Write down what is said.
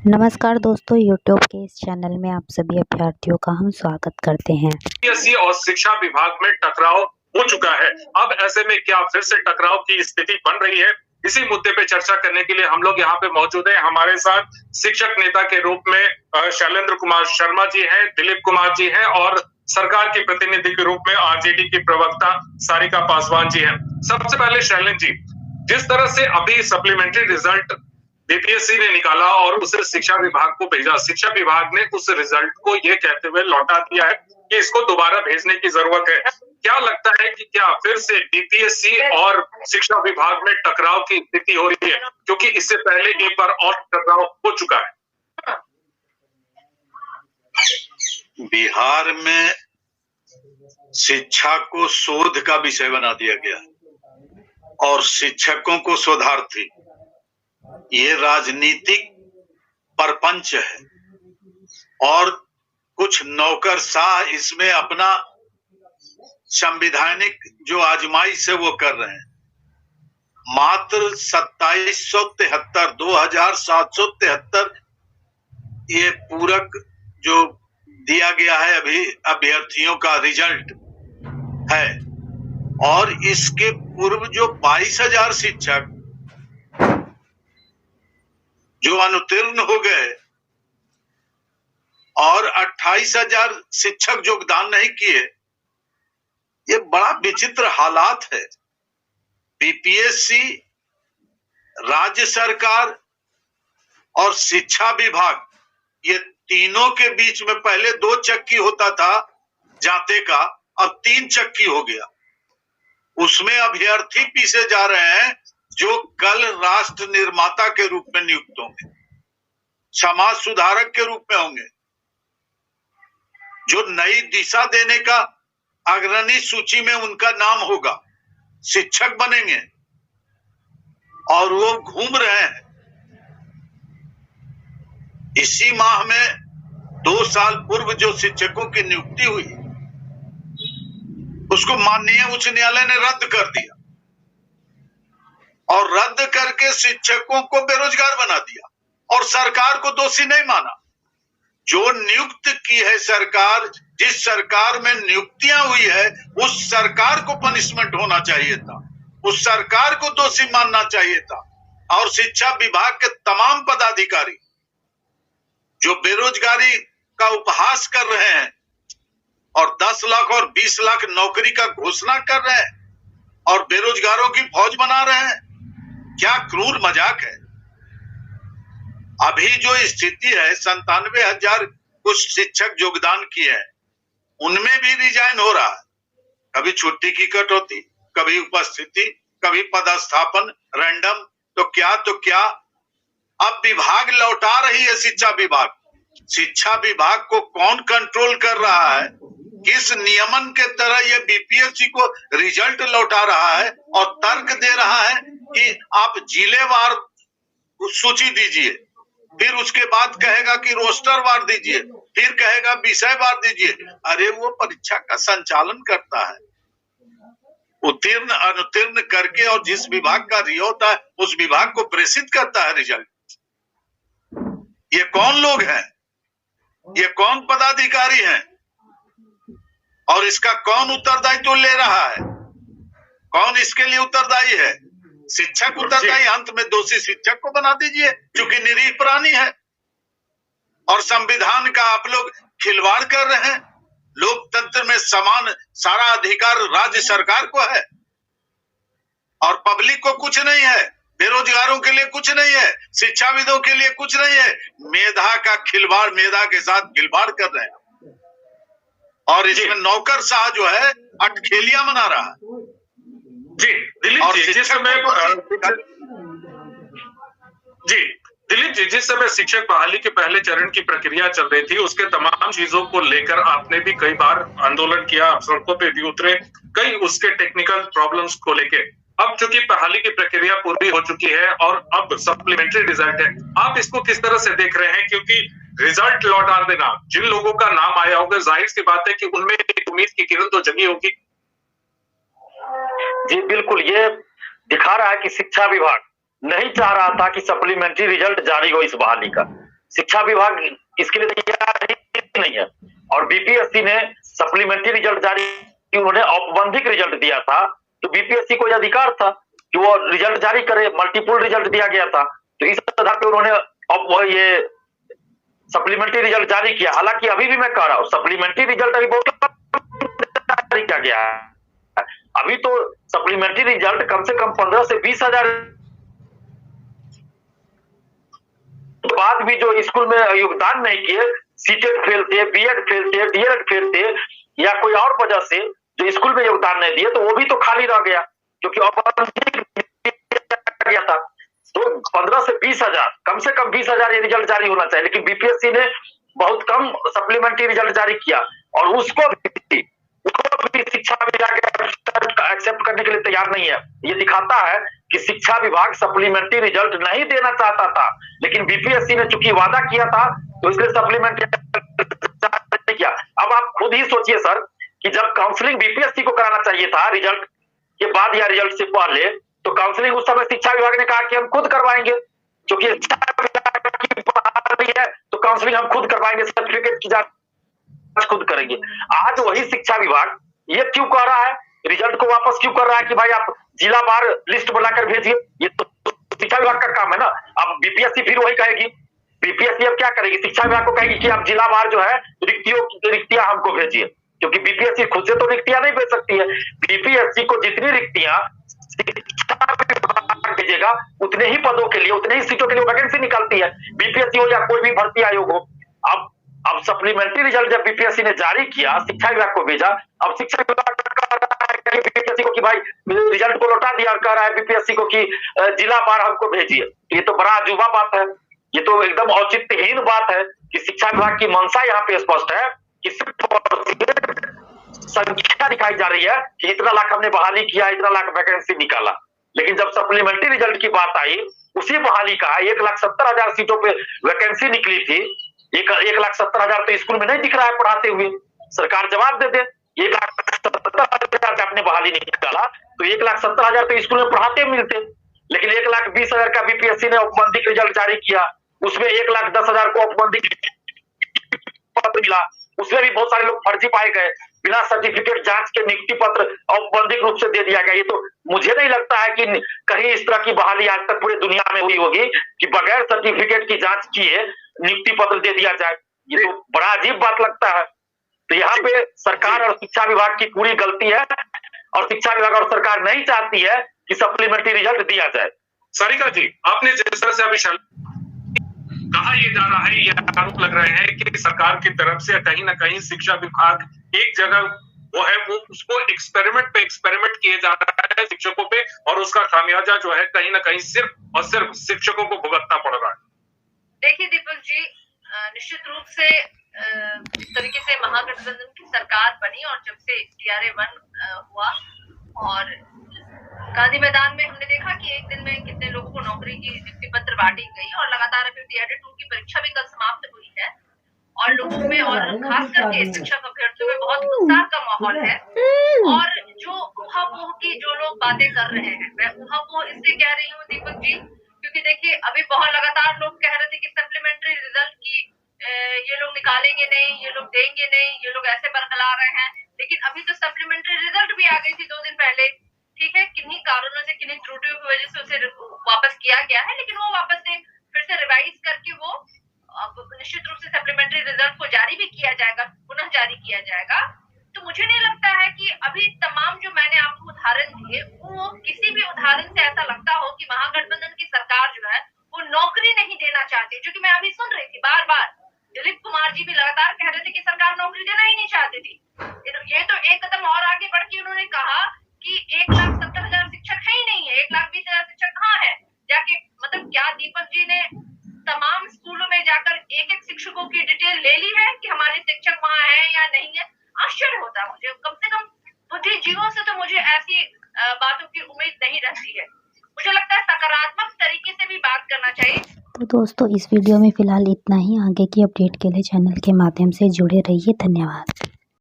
नमस्कार दोस्तों, यूट्यूब के इस चैनल में आप सभी अभ्यर्थियों का हम स्वागत करते हैं। यूपीएससी और शिक्षा विभाग में टकराव हो चुका है। अब ऐसे में क्या फिर से टकराव की स्थिति बन रही है? इसी मुद्दे पे चर्चा करने के लिए हम लोग यहाँ पे मौजूद हैं। हमारे साथ शिक्षक नेता के रूप में शैलेंद्र कुमार शर्मा जी हैं, दिलीप कुमार जी हैं और सरकार के प्रतिनिधि के रूप में आरजेडी की प्रवक्ता सारिका पासवान जी हैं। सबसे पहले शैलेंद्र जी, जिस तरह से अभी सप्लीमेंट्री रिजल्ट बीपीएससी ने निकाला और उसे शिक्षा विभाग को भेजा, शिक्षा विभाग ने उस रिजल्ट को ये कहते हुए लौटा दिया है कि इसको दोबारा भेजने की जरूरत है। क्या लगता है कि क्या फिर से बीपीएससी और शिक्षा विभाग में टकराव की स्थिति हो रही है, क्योंकि इससे पहले एक बार और टकराव हो चुका है? बिहार में शिक्षा को शोध का विषय बना दिया गया और शिक्षकों को शोधार्थी, ये राजनीतिक परपंच है और कुछ नौकरशाह इसमें अपना संवैधानिक जो आजमाइश है वो कर रहे हैं। मात्र 2773 2773 ये पूरक जो दिया गया है अभी अभ्यर्थियों का रिजल्ट है और इसके पूर्व जो 22,000 शिक्षक जो अनुत्तीर्ण हो गए और 28,000 शिक्षक योगदान नहीं किए, ये बड़ा विचित्र हालात है। बीपीएससी, राज्य सरकार और शिक्षा विभाग, ये तीनों के बीच में पहले 2 चक्की होता था जांते का, अब 3 चक्की हो गया। उसमें अभ्यर्थी पीछे जा रहे हैं जो कल राष्ट्र निर्माता के रूप में नियुक्त होंगे, समाज सुधारक के रूप में होंगे, जो नई दिशा देने का अग्रणी सूची में उनका नाम होगा, शिक्षक बनेंगे और वो घूम रहे हैं। इसी माह में 2 साल पूर्व जो शिक्षकों की नियुक्ति हुई उसको माननीय उच्च न्यायालय ने रद्द कर दिया और रद्द करके शिक्षकों को बेरोजगार बना दिया और सरकार को दोषी नहीं माना। जो नियुक्त की है सरकार, जिस सरकार में नियुक्तियां हुई है उस सरकार को पनिशमेंट होना चाहिए था, उस सरकार को दोषी मानना चाहिए था। और शिक्षा विभाग के तमाम पदाधिकारी जो बेरोजगारी का उपहास कर रहे हैं और 10 लाख और 20 लाख नौकरी का घोषणा कर रहे हैं और बेरोजगारों की फौज बना रहे हैं, क्या क्रूर मजाक है। अभी जो स्थिति है, 97,000 कुछ शिक्षक योगदान किए हैं, उनमें भी रिजाइन हो रहा है। कभी छुट्टी की कटौती, कभी उपस्थिति, कभी पदस्थापन रैंडम, तो क्या अब विभाग लौटा रही है शिक्षा विभाग। शिक्षा विभाग को कौन कंट्रोल कर रहा है, किस नियमन के तरह ये बीपीएससी को रिजल्ट लौटा रहा है और तर्क दे रहा है कि आप जिलेवार सूची दीजिए, फिर उसके बाद कहेगा कि रोस्टर वार दीजिए, फिर कहेगा विषय वार दीजिए। अरे वो परीक्षा का संचालन करता है, उत्तीर्ण अनुत्तीर्ण करके, और जिस विभाग का रियो होता है उस विभाग को प्रेषित करता है रिजल्ट। ये कौन लोग हैं, ये कौन पदाधिकारी हैं और इसका कौन उत्तरदायित्व ले रहा है, कौन इसके लिए उत्तरदायी है? शिक्षक उत्तरदायी, अंत में दोषी शिक्षक को बना दीजिए क्योंकि निरीह प्राणी है। और संविधान का आप लोग खिलवाड़ कर रहे हैं। लोकतंत्र में समान सारा अधिकार राज्य सरकार को है और पब्लिक को कुछ नहीं है, बेरोजगारों के लिए कुछ नहीं है, शिक्षाविदों के लिए कुछ नहीं है। मेधा का खिलवाड़, मेधा के साथ खिलवाड़ कर रहे हैं और इसमें नौकरशाह जो है अटखेलियां मना रहा है। जी दिलीप जी, जिस समय शिक्षक बहाली के पहले चरण की प्रक्रिया चल रही थी, उसके तमाम चीजों को लेकर आपने भी कई बार आंदोलन किया, सड़कों पे भी उतरे, कई उसके टेक्निकल प्रॉब्लम्स को लेके। अब चूंकि बहाली की प्रक्रिया पूरी हो चुकी है और अब सप्लीमेंट्री रिजल्ट है, आप इसको किस तरह से देख रहे हैं? क्योंकि रिजल्ट लौटा देना, जिन लोगों का नाम आया होगा, जाहिर सी बात है कि उनमें एक उम्मीद की किरण तो जगी होगी। जी बिल्कुल, ये दिखा रहा है कि शिक्षा विभाग नहीं चाह रहा था कि सप्लीमेंट्री रिजल्ट जारी हो इस बहाली का। शिक्षा विभाग इसके लिए तैयार ही नहीं है। और बीपीएससी ने सप्लीमेंट्री रिजल्ट जारी, उन्होंने औपबंधिक रिजल्ट दिया था, तो बीपीएससी को यह अधिकार था कि वो रिजल्ट जारी करे। मल्टीपल रिजल्ट दिया गया था, तो इस आधार पर उन्होंने ये सप्लीमेंट्री रिजल्ट जारी किया। हालांकि अभी भी मैं कह रहा हूँ सप्लीमेंट्री रिजल्ट अभी बहुत जारी किया गया है। अभी तो सप्लीमेंट्री रिजल्ट कम से कम 15 से 20 हजार बाद भी जो स्कूल में योगदान नहीं किए, सीटेट फेल थे, बीएड फेल थे, डीएड फेल थे, या कोई और वजह से जो स्कूल में योगदान नहीं दिए, तो वो भी तो खाली रह गया, क्योंकि गया था। तो 15 से 20 हजार, कम से कम 20 हजार ये रिजल्ट जारी होना चाहिए, लेकिन बीपीएससी ने बहुत कम सप्लीमेंट्री रिजल्ट जारी किया, और उसको भी शिक्षा विभाग एक्सेप्ट करने के लिए तैयार नहीं है। ये दिखाता है कि शिक्षा विभाग सप्लीमेंट्री रिजल्ट नहीं देना चाहता था, लेकिन बीपीएससी ने चूंकि वादा किया था, तो इसलिए सप्लीमेंट्री किया। अब आप खुद ही सोचिए सर, कि जब काउंसलिंग बीपीएससी को कराना चाहिए था रिजल्ट के बाद या रिजल्ट से पहले, तो काउंसलिंग उस समय शिक्षा विभाग ने कहा कि हम खुद करवाएंगे, क्योंकि है तो काउंसलिंग हम खुद करवाएंगे, सर्टिफिकेट की जांच खुद करेंगे। आज वही शिक्षा विभाग ये क्यों कह रहा है, रिजल्ट को वापस क्यों कर रहा है कि भाई आप जिला बार लिस्ट बनाकर भेजिए? ये तो शिक्षा विभाग का काम है ना। अब बीपीएससी फिर वही कहेगी, बीपीएससी अब क्या करेगी, शिक्षा विभाग को कहेगी कि आप जिला बार जो है रिक्तियां हमको भेजिए, क्योंकि बीपीएससी खुद से तो रिक्तियां नहीं भेज सकती है। बीपीएससी को जितनी रिक्तियां भेजेगा, उतने ही पदों के लिए, उतने ही सीटों के लिए वैकेंसी निकालती है, बीपीएससी हो या कोई भी भर्ती आयोग हो। अब सप्लीमेंट्री रिजल्ट जब बीपीएससी ने जारी किया, शिक्षा विभाग को भेजा, अब शिक्षा विभाग बीपीएससी को कि भाई रिजल्ट को लौटा दिया, कह रहा है बीपीएससी को कि जिला बार हमको भेजिए। ये तो बड़ा अजूबा बात है, ये तो एकदम औचित्यहीन बात है कि शिक्षा विभाग की मंशा यहाँ पे स्पष्ट है कि संख्या दिखाई जा रही है कि इतना लाख हमने बहाली किया, इतना लाख वैकेंसी निकाला, लेकिन जब सप्लीमेंट्री रिजल्ट की बात आई, उसी बहाली का 1,70,000 सीटों पे वैकेंसी निकली थी। 1,70,000 तो स्कूल में नहीं दिख रहा है पढ़ाते हुए। सरकार जवाब दे दे, 1,70,000 से आपने बहाली निकाला, तो 1,70,000 तो स्कूल में पढ़ाते मिलते, लेकिन 1,20,000 का बीपीएससी ने औपबंधिक रिजल्ट जारी किया, उसमें 1,10,000 को औपबंधिक पत्र मिला, उसमें भी बहुत सारे लोग फर्जी पाए गए, बिना सर्टिफिकेट जांच के नियुक्ति पत्र औपबंधिक रूप से दे दिया गया। ये तो मुझे नहीं लगता है कि कहीं इस तरह की बहाली आज तक पूरी दुनिया में हुई होगी कि बगैर सर्टिफिकेट की जांच किए नियुक्ति पत्र दे दिया जाए। ये तो बड़ा अजीब बात लगता है। तो यहाँ पे सरकार और शिक्षा विभाग की पूरी गलती है, और शिक्षा विभाग और सरकार नहीं चाहती है कि सप्लीमेंट्री रिजल्ट दिया जाए। सारिका जी, आपने जिस तरह से अभी कहा यह जा रहा है, यह आरोप लग रहे हैं कि सरकार की तरफ से कहीं ना कहीं शिक्षा विभाग एक जगह वो उसको एक्सपेरिमेंट किए जा रहा है शिक्षकों पे, और उसका खामियाजा जो है कहीं ना कहीं सिर्फ और सिर्फ शिक्षकों को भुगतना पड़ रहा है। देखिए दीपक जी, निश्चित रूप से जिस तरीके से महागठबंधन की सरकार बनी और जब से TRA 1 हुआ, और गांधी मैदान में हमने देखा कि एक दिन में कितने लोगों को नौकरी की नियुक्ति पत्र बांटी गई, और लगातार अभी TRA 2 की परीक्षा भी कल समाप्त हुई है, और लोगों में और खास करके शिक्षक अभ्यर्थियों में बहुत उत्साह का माहौल है। और जो ऊहापोह की जो लोग बातें कर रहे हैं, मैं ऊहापोह इसलिए कह रही हूँ दीपक जी, क्योंकि देखिए अभी बहुत लगातार लोग कह रहे थे कि सप्लीमेंट्री रिजल्ट की ये लोग निकालेंगे नहीं, ये लोग देंगे नहीं, ये लोग ऐसे बरकला रहे हैं, लेकिन अभी तो सप्लीमेंट्री रिजल्ट भी आ गई थी 2 दिन पहले। ठीक है, किन्हीं कारणों से, किन्हीं त्रुटियों की वजह से उसे वापस किया गया है, लेकिन वो वापस से फिर से रिवाइज करके वो निश्चित रूप से सप्लीमेंट्री रिजल्ट को जारी भी किया जाएगा, पुनः जारी किया जाएगा। तो मुझे नहीं लगता है कि अभी तमाम जो मैंने आपको उदाहरण दिए, वो किसी भी उदाहरण से ऐसा लगता हो कि महागठबंधन की सरकार जो है वो नौकरी नहीं देना चाहती, जो कि मैं अभी सुन रही थी बार बार। दिलीप कुमार जी भी लगातार कह रहे थे कि सरकार नौकरी देना ही नहीं चाहती थी। ये तो एक कदम और आगे बढ़ के उन्होंने कहा कि 1,70,000 शिक्षक है ही नहीं है, 1,20,000 शिक्षक कहाँ है जाके, मतलब क्या दीपक जी ने तमाम स्कूलों में जाकर एक-एक शिक्षकों की डिटेल ले ली है कि हमारे शिक्षक वहाँ है या नहीं है? आश्चर्य होता है मुझे, कम से कम बुद्धिजीवियों से तो मुझे ऐसी बातों की उम्मीद नहीं रहती है। मुझे लगता है सकारात्मक तरीके से भी बात करना चाहिए। तो दोस्तों, इस वीडियो में फिलहाल इतना ही। आगे की अपडेट के लिए चैनल के माध्यम से जुड़े रहिए। धन्यवाद।